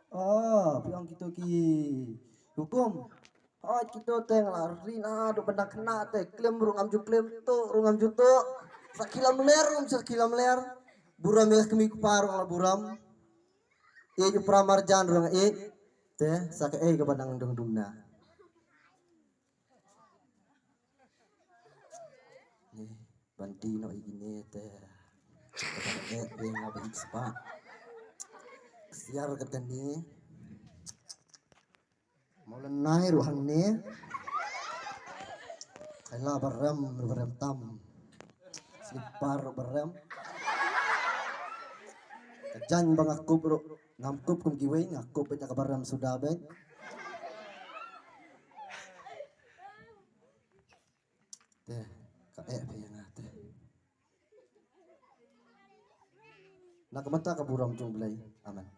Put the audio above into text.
Piang kita ki hukum. Kita teng lari na do benda kena te klaim rungam ju klaim tu rungam ju tu sakilam ler buram ya kemi kuparu ala buram e ju pramarjan rung e te sak e ke badang dung dungna ni banti no igine te e ngabik spa siar katani maulan nai ruhang ni kala baram tam slipar baram kajan bang aku bro ngamkup kum giwe ngakup nya kabaram sudah ben teh ka yang teh nak mata ka buram jong belai aman